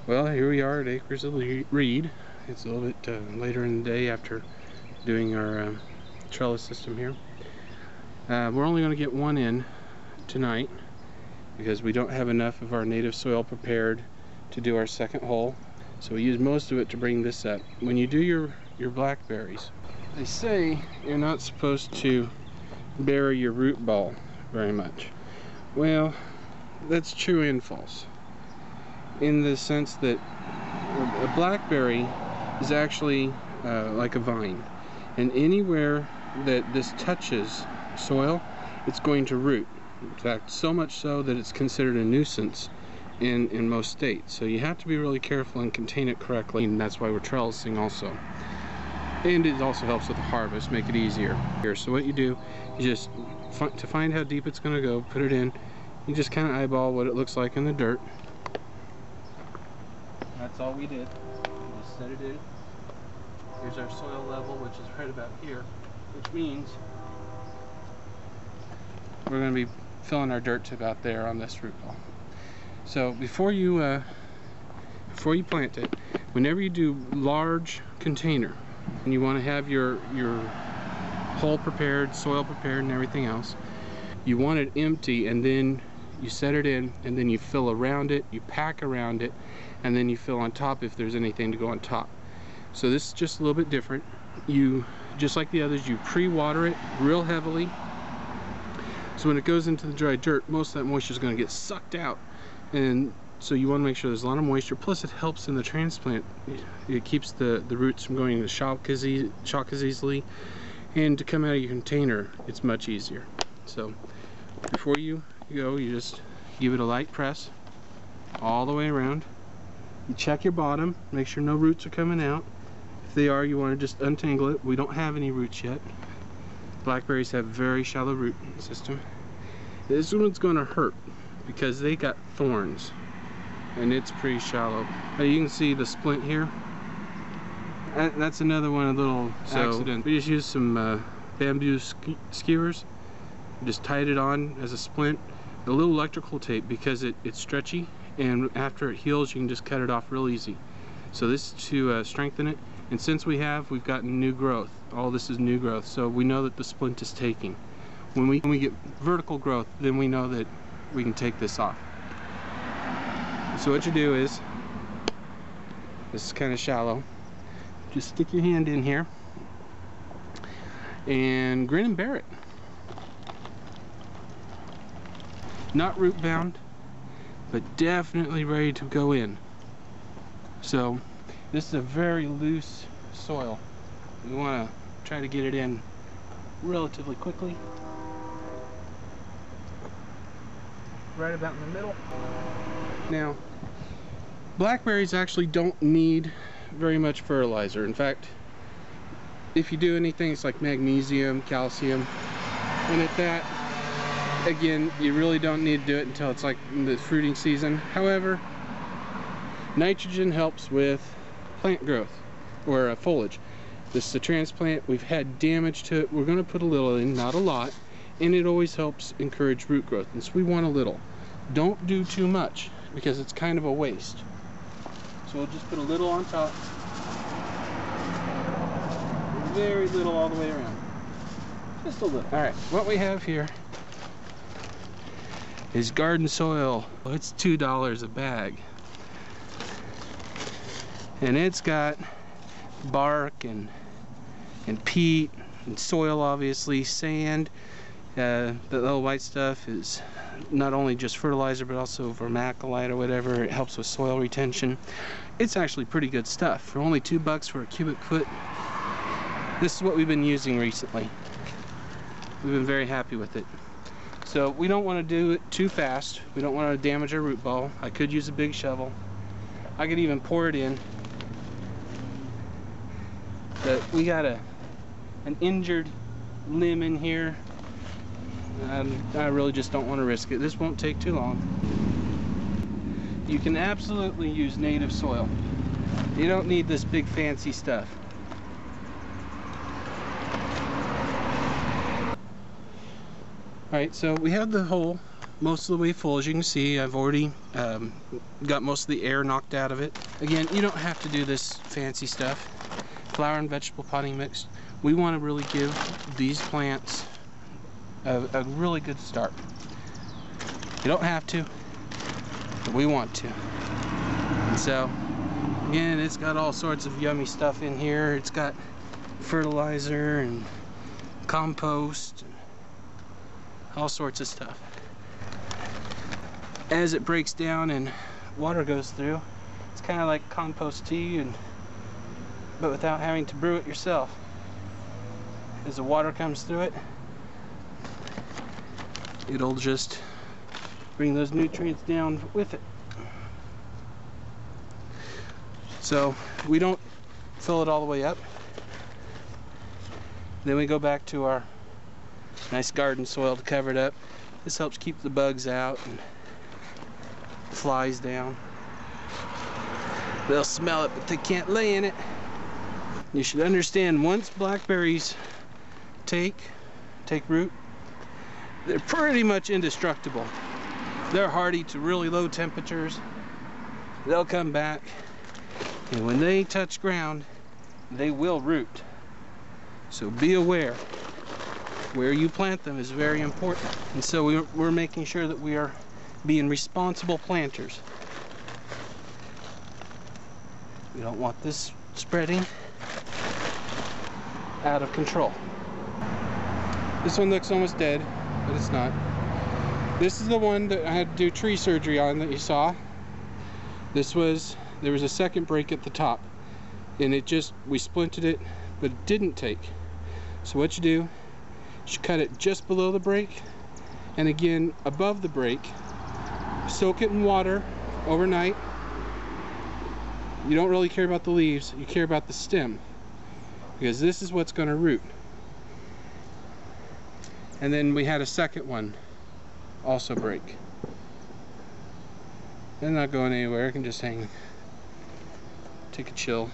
Well, here we are at Acres of Reed. It's a little bit later in the day after doing our trellis system here. We're only going to get one in tonight because we don't have enough of our native soil prepared to do our second hole. So we use most of it to bring this up. When you do your blackberries, they say you're not supposed to bury your root ball very much. Well, that's true and false, in the sense that a blackberry is actually like a vine, and anywhere that this touches soil, it's going to root. In fact, so much so that it's considered a nuisance in most states. So you have to be really careful and contain it correctly, and that's why we're trellising also. And it also helps with the harvest, make it easier here. So what you do, you just, to find how deep it's going to go, put it in. You just kind of eyeball what it looks like in the dirt. That's all we did. We just set it in. Here's our soil level, which is right about here, which means we're going to be filling our dirt to about there on this root ball. So before you plant it, whenever you do large container, and you want to have your hole prepared, soil prepared, and everything else, you want it empty, and then you set it in, and then you fill around it, you pack around it, and then you fill on top if there's anything to go on top. So this is just a little bit different. You, just like the others, you pre-water it real heavily. So when it goes into the dry dirt, most of that moisture is going to get sucked out, and so you want to make sure there's a lot of moisture. Plus, it helps in the transplant. It keeps the roots from going into shock as easily, and to come out of your container, it's much easier. So before you go, you just give it a light press all the way around. You check your bottom, make sure no roots are coming out. If they are, you want to just untangle it. We don't have any roots yet. Blackberries have very shallow root system. This one's going to hurt because they got thorns, and it's pretty shallow. You can see the splint here. That's another one, a little accident. We just used some bamboo skewers, just tied it on as a splint. A little electrical tape because it's stretchy, and after it heals you can just cut it off real easy. So this is to strengthen it, and since we've gotten new growth. All this is new growth, so we know that the splint is taking. When we get vertical growth, then we know that we can take this off. So what you do is, this is kind of shallow, just stick your hand in here and grin and bear it. Not root bound, but definitely ready to go in. So this is a very loose soil. We want to try to get it in relatively quickly. Right about in the middle. Now, blackberries actually don't need very much fertilizer. In fact, if you do anything, it's like magnesium, calcium, and at that, again, you really don't need to do it until it's like in the fruiting season. However, nitrogen helps with plant growth, or foliage. This is a transplant. We've had damage to it. We're going to put a little in, not a lot, and it always helps encourage root growth, and so we want a little. Don't do too much because it's kind of a waste. So we'll just put a little on top, very little all the way around, just a little. All right, what we have here is garden soil. It's $2 a bag, and it's got bark and peat and soil, obviously, sand. The little white stuff is not only just fertilizer but also vermiculite or whatever. It helps with soil retention. It's actually pretty good stuff. For only $2 for a cubic foot, this is what we've been using recently. We've been very happy with it. So we don't want to do it too fast. We don't want to damage our root ball. I could use a big shovel. I could even pour it in. But we got an injured limb in here. I really just don't want to risk it. This won't take too long. You can absolutely use native soil. You don't need this big fancy stuff. Alright, so we have the hole most of the way full. As you can see, I've already got most of the air knocked out of it. Again, you don't have to do this fancy stuff. Flower and vegetable potting mix. We want to really give these plants a really good start. You don't have to, but we want to. And so, again, it's got all sorts of yummy stuff in here. It's got fertilizer and compost, and all sorts of stuff. As it breaks down and water goes through, it's kind of like compost tea, but without having to brew it yourself. As the water comes through it, it'll just bring those nutrients down with it. So we don't fill it all the way up. Then we go back to our nice garden soil to cover it up. This helps keep the bugs out and flies down. They'll smell it, but they can't lay in it. You should understand, once blackberries take root, they're pretty much indestructible. They're hardy to really low temperatures. They'll come back, and when they touch ground, they will root. So be aware. Where you plant them is very important. And so we're making sure that we are being responsible planters. We don't want this spreading out of control. This one looks almost dead, but it's not. This is the one that I had to do tree surgery on that you saw. There was a second break at the top, and we splinted it, but it didn't take. So what you do, you cut it just below the break, and again above the break. Soak it in water overnight. You don't really care about the leaves, you care about the stem, because this is what's going to root. And then we had a second one also break. They're not going anywhere, it can just hang, take a chill.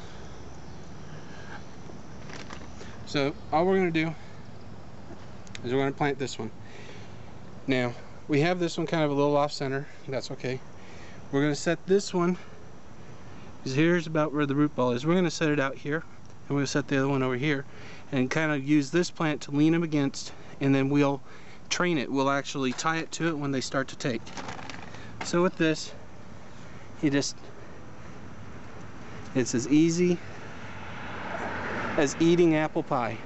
So all we're going to do is we're going to plant this one. Now we have this one kind of a little off center. That's okay. We're going to set this one, because here's about where the root ball is. We're going to set it out here, and we're going to set the other one over here, and kind of use this plant to lean them against, and then we'll train it. We'll actually tie it to it when they start to take. So with this, it's as easy as eating apple pie.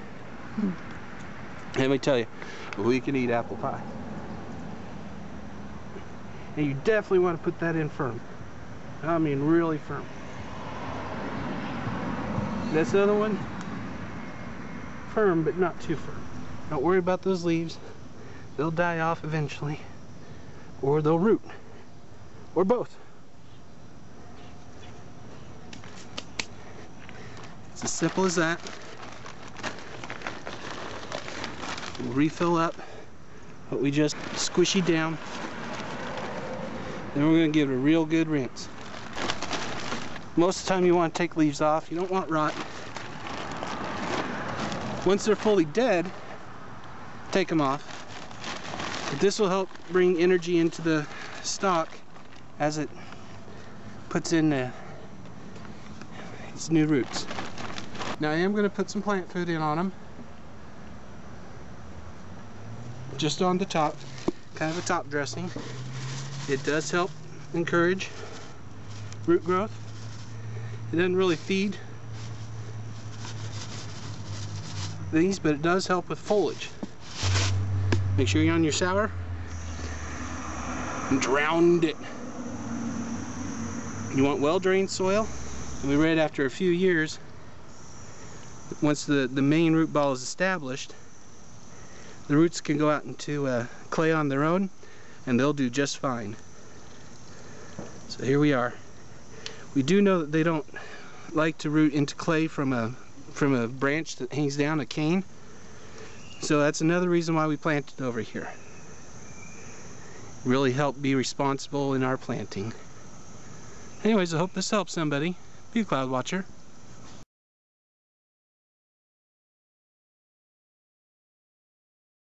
Let me tell you, we can eat apple pie. And you definitely want to put that in firm. I mean really firm. This other one, firm but not too firm. Don't worry about those leaves. They'll die off eventually. Or they'll root. Or both. It's as simple as that. We'll refill up what we just squishy down. Then we're going to give it a real good rinse. Most of the time you want to take leaves off. You don't want rot. Once they're fully dead, take them off. But this will help bring energy into the stalk as it puts in its new roots. Now I am going to put some plant food in on them. Just on the top, kind of a top dressing. It does help encourage root growth. It doesn't really feed these, but it does help with foliage. Make sure you're on your shower and drowned it. You want well-drained soil. And we read after a few years, once the main root ball is established, the roots can go out into clay on their own, and they'll do just fine. So here we are. We do know that they don't like to root into clay from a branch that hangs down, a cane. So that's another reason why we planted over here. Really help be responsible in our planting. Anyways, I hope this helps somebody. Be a cloud watcher.